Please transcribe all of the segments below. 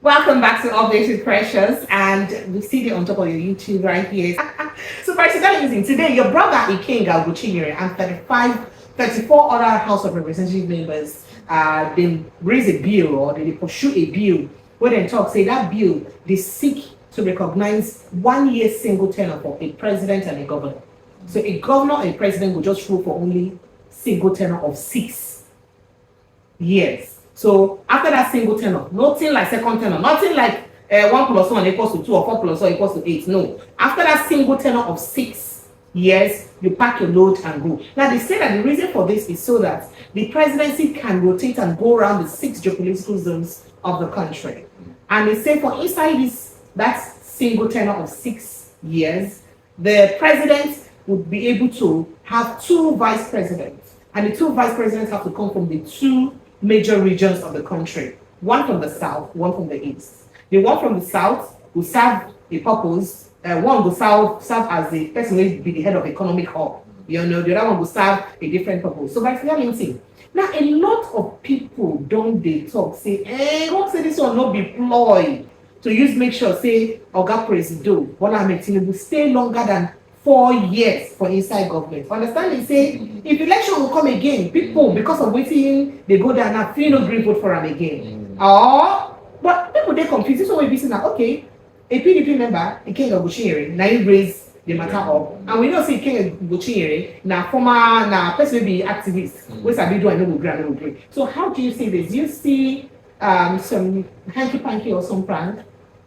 Welcome back to Updated Precious, and we see it on top of your YouTube right here. So, President Listen, today your brother Ikenga Tinubu and 34 other House of Representative members, they raise a bill or they pursue a bill where they talk, say that bill, they seek to recognize 1 year single tenure for a president and a governor. So, a governor and a president will just rule for only single tenure of 6 years. So after that single tenure, nothing like second tenure, nothing like 1 + 1 = 2 or 4 + 1 = 8. No. After that single tenure of 6 years, you pack your load and go. Now they say that the reason for this is so that the presidency can rotate and go around the 6 geopolitical zones of the country. And they say for inside that single tenure of 6 years, the president would be able to have 2 vice presidents. And the 2 vice presidents have to come from the 2 major regions of the country, one from the south, one from the east. The one from the south will serve a purpose. One will serve as the person who will be the head of economic hub. The other one will serve a different purpose. So by reality, now a lot of people don't they talk say, hope say this one not be ploy to make sure say Oga Presido Bola Ahmed Tinubu stay longer than 4 years for inside government. Understand? They say if election will come again, people because of waiting, they go there now, feel no green vote for them again. But people they confused. This one we be now, okay, a PDP member, a King of Buchiere, now he raise the matter up. And we know say King of Buchiere, now former person will be activist, which I be do and no will agree. So how do you see this? Do you see some hanky panky or some prank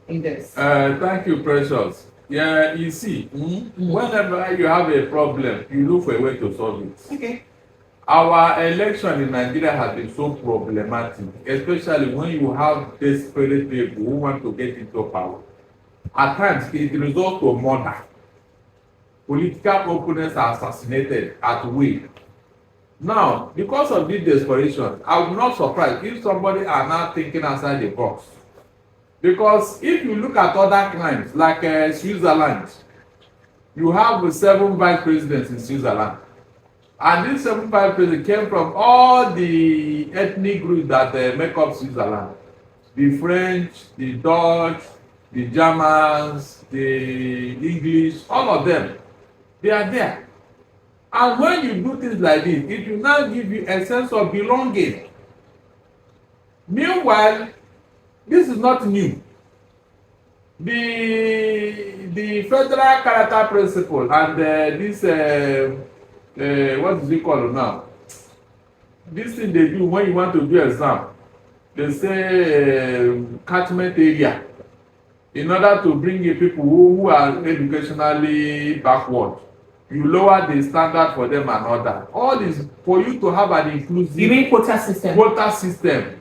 in this? Thank you, Precious. Yeah, you see, whenever you have a problem, you look for a way to solve it. Okay. Our election in Nigeria has been so problematic, especially when you have desperate people who want to get into power. At times, it results to murder. Political opponents are assassinated at will. Now, because of this desperation, I would not surprise if somebody are now thinking outside the box. Because if you look at other crimes like Switzerland, you have 7 vice presidents in Switzerland. And these 7 vice presidents came from all the ethnic groups that make up Switzerland. The French, the Dutch, the Germans, the English, all of them. They are there. And when you do things like this, it will now give you a sense of belonging. Meanwhile, this is not new. The federal character principle and this what is it called now? This thing they do when you want to do exam, they say catchment area, in order to bring in people who are educationally backward. You lower the standard for them and all that. All this for you to have an inclusive. You mean quota system? Quota system.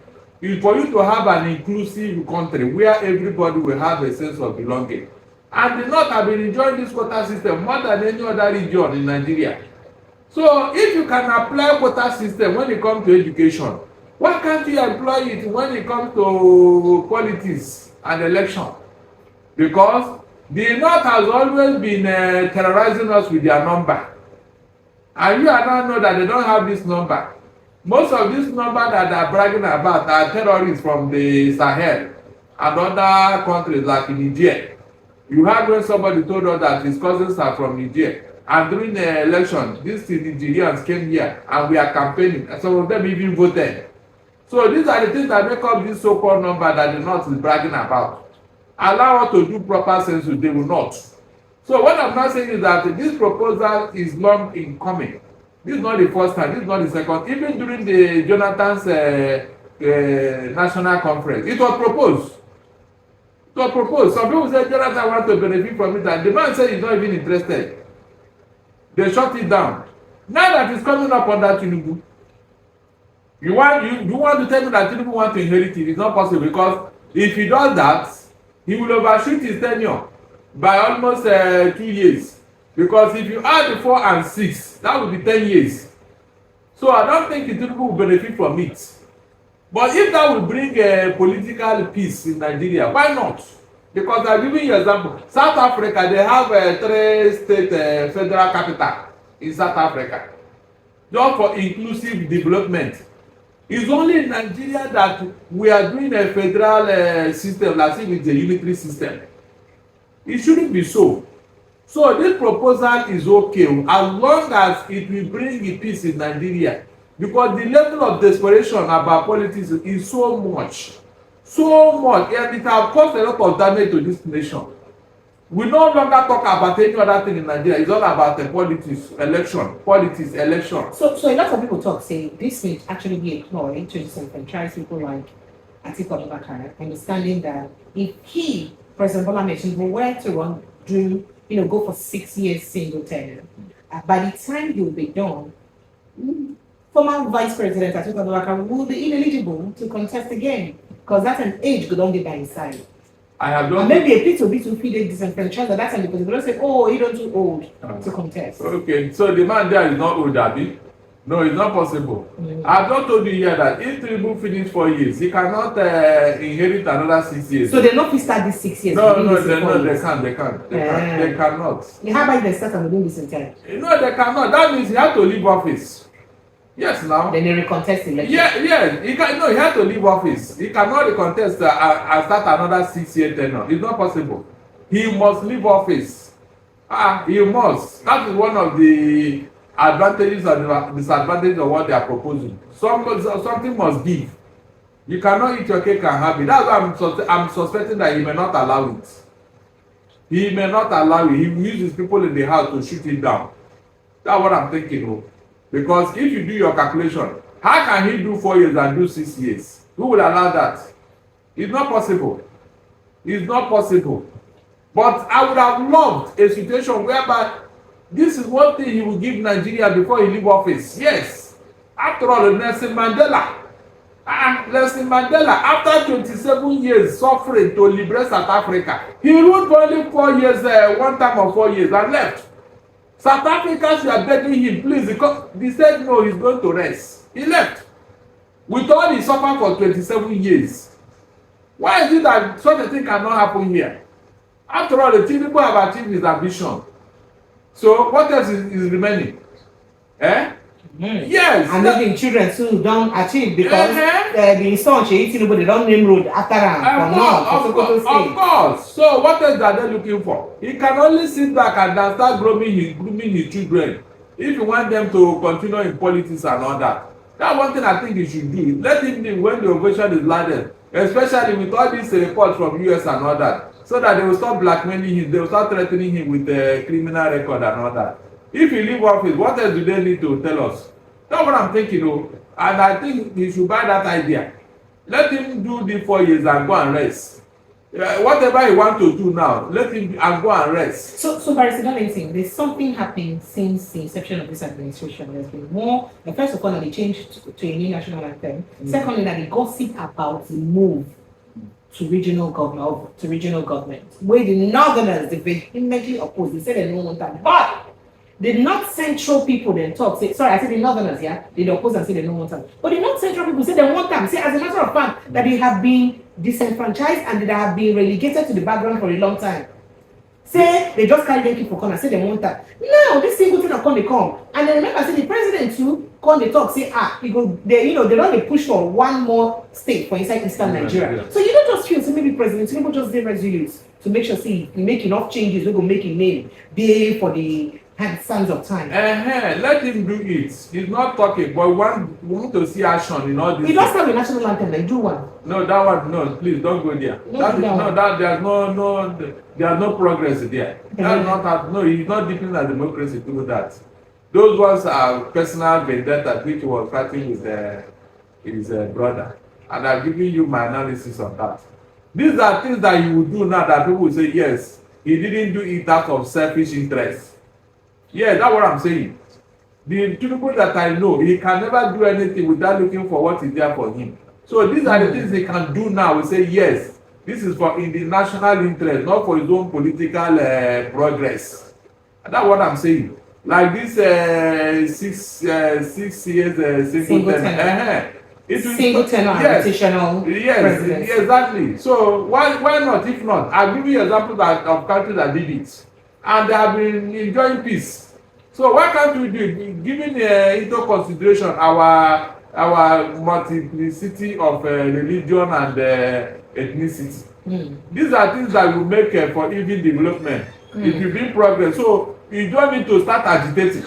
For you to have an inclusive country where everybody will have a sense of belonging. And the North have been enjoying this quota system more than any other region in Nigeria. So if you can apply quota system when it comes to education, why can't you employ it when it comes to politics and election? Because the North has always been terrorizing us with their number. And you and I know that they don't have this number. Most of these numbers that they are bragging about are terrorists from the Sahel and other countries like Niger. You heard when somebody told us that his cousins are from Niger. And during the election, these Nigerians came here and we are campaigning. And some of them even voted. So these are the things that make up this so-called number that the North is bragging about. Allow us to do proper census, they will not. So what I'm not saying is that this proposal is long in coming. This is not the first time, this is not the second. Even during the Jonathan's national conference, it was proposed. It was proposed. Some people said Jonathan wants to benefit from it, and the man said he's not even interested. They shut it down. Now that it's coming up under Tinubu, you want to tell me that Tinubu wants to inherit it? It's not possible, because if he does that, he will overshoot his tenure by almost 2 years. Because if you add the 4 and 6, that would be 10 years. So I don't think Tinubu will benefit from it. But if that will bring a political peace in Nigeria, why not? Because I've given you an example. South Africa, they have a 3-state federal capital in South Africa. Just for inclusive development. It's only in Nigeria that we are doing a federal system as if it's a unitary system. It shouldn't be so. So this proposal is okay as long as it will bring a peace in Nigeria, because the level of desperation about politics is so much, and it has caused a lot of damage to this nation. We no longer talk about any other thing in Nigeria. It's all about the politics, election. So a lot of people talk say this may actually be a ploy to disenfranchise people like Atiku Abubakar, understanding that if he, President Bola Tinubu, were to run, go for 6 years single tenure, by the time he will be done, former Vice President Atiku Abubakar will be ineligible to contest again, because that's an age could only by his side. I have done. And maybe a bit to feed a disenfranchised at that time, because they don't say, oh, you don't too old to contest. Okay, so the man there is not old, Abi. No, it's not possible. I've just told you here that if Tinubu finish 4 years, he cannot inherit another 6 years. So they not fit start this 6 years. No, they cannot. How about they start and within this entire? No, they cannot. That means he has to leave office. Yes, now. Then they recontest election. Yeah. He had to leave office. He cannot recontest and start another 6-year tenure. It's not possible. He must leave office. He must. That is one of the advantages and disadvantages of what they are proposing. Something must give. You cannot eat your cake and have it. That's why I'm suspecting that he may not allow it. He may not allow it. He will use his people in the house to shoot it down. That's what I'm thinking. Because if you do your calculation, how can he do 4 years and do 6 years? Who will allow that? It's not possible. It's not possible. But I would have loved a situation whereby this is one thing he will give Nigeria before he leave office. Yes. After all, Nelson Mandela, after 27 years suffering to liberate South Africa, he ruled for only 4 years, one time of 4 years, and left. South Africans were begging him, please, because he said no, he's going to rest. He left. With all he suffered for 27 years. Why is it that such a thing cannot happen here? After all, the Tinubu have achieved his ambition. So what else is remaining? Yes. And maybe children too don't achieve because the son Tinubu they don't name road after him. Of course. So what else are they looking for? He can only sit back and start grooming his children if you want them to continue in politics and all that. That's one thing I think he should do. Let him be when the ovation is landed, especially with all these reports from US and all that, so that they will stop blackmailing him, they will start threatening him with a criminal record and all that. If he leave office, what else do they need to tell us? That's what I'm thinking, and I think he should buy that idea. Let him do the 4 years and go and rest. Whatever he want to do now, let him and go and rest. So Barrister Darlington, there's something happening since the inception of this administration. There's been more. First of all, that they changed to a new national anthem. Secondly, that they gossip about the move to regional government, where the Northerners they vehemently oppose. They say they don't want that, but the North Central people then talk. Say, sorry, I said the Northerners, they oppose and say they don't want them. But the North Central people say they want them. Say, as a matter of fact, that they have been disenfranchised and they have been relegated to the background for a long time. Say they just carry them keep for corner. Say they want that. Now this single thing they come. And then remember, say the president too come they talk. Say they don't push for one more state for inside Eastern Nigeria. So you don't just feel. So maybe President Tinubu just stay resolute to make sure he make enough changes. We go make a name be for the sands of time. Let him do it. He's not talking, but we want to see action in all this. He does have a national anthem. Like do one. No, that one. No, please don't go there. There's no progress there. That's not. No, he's not deepening the democracy to do that. Those ones are personal vendetta, which he was fighting with his brother, and I've given you my analysis on that. These are things that he will do now that people will say yes, he didn't do it out of selfish interest. Yeah, that's what I'm saying. The Tinubu that I know, he can never do anything without looking for what is there for him. So these are the things he can do now. We say yes, this is for in the national interest, not for his own political progress. And that's what I'm saying. Like this 6 years single tenure. Single tenure additional presidency. Yes, exactly. So why not? If not, I'll give you examples of countries that did it. And they have been enjoying peace. So why can't we do it? Giving into consideration our our multiplicity of religion and ethnicity. These are things that will make for even development. If you bring progress, so you don't need to start agitating.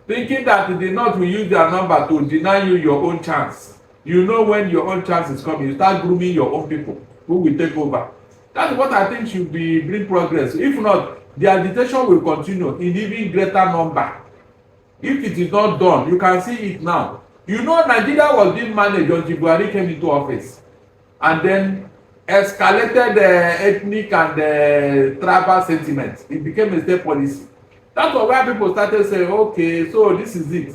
Thinking that the North will use their number to deny you your own chance. You know when your own chance is coming, you start grooming your own people who will take over. That's what I think should be bring progress. If not, the agitation will continue in even greater number. If it is not done, you can see it now. You know Nigeria was being managed until Buhari came into office and then escalated ethnic and tribal sentiments. It became a state policy. That's why people started saying, okay, so this is it.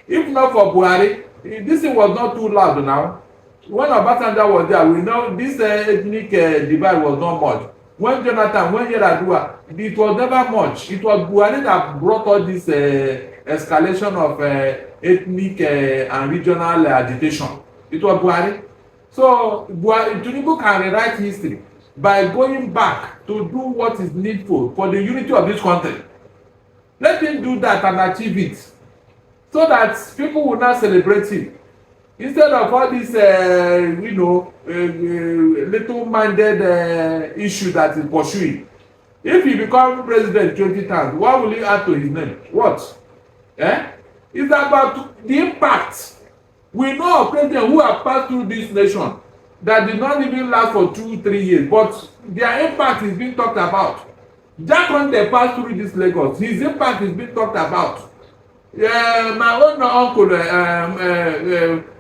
If not for Buhari, this thing was not too loud now. When Obasanjo was there, we know this ethnic divide was not much. When Jonathan, when Yar'Adua, it was never much. It was Buhari that brought all this escalation of ethnic and regional agitation. It was Buhari. So Tinubu can rewrite history by going back to do what is needful for the unity of this country. Let him do that and achieve it, so that people will not celebrate him. Instead of all this, little-minded issue that is pursuing. If he become president 20 times, what will he add to his name? What? It's about the impact. We know a president who have passed through this nation that did not even last for 2-3 years, but their impact is being talked about. Jack Conte passed through this Lagos. His impact is being talked about. My own uncle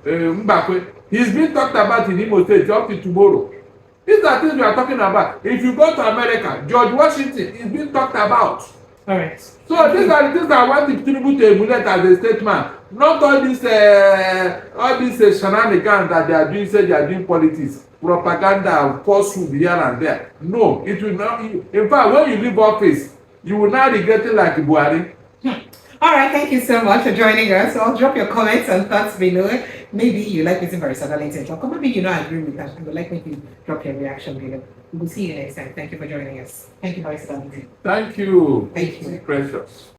Mbakwe, he's been talked about in Imo State up to tomorrow. These are things we are talking about. If you go to America, George Washington is being talked about. All right. So these are the things I want the Tinubu to emulate as a statesman. Not all these shenanigans that they are doing, say they are doing politics, propaganda, falsehood here and there. No, it will not. In fact, when you leave office, you will not regret it like Buhari. All right, thank you so much for joining us. So I'll drop your comments and thoughts below. Maybe you like meeting Barrister Darlington talk, or maybe you don't agree with that and would like me to drop your reaction below. We will see you next time. Thank you for joining us. Thank you, Barrister Darlington. Thank you. Thank you. Precious.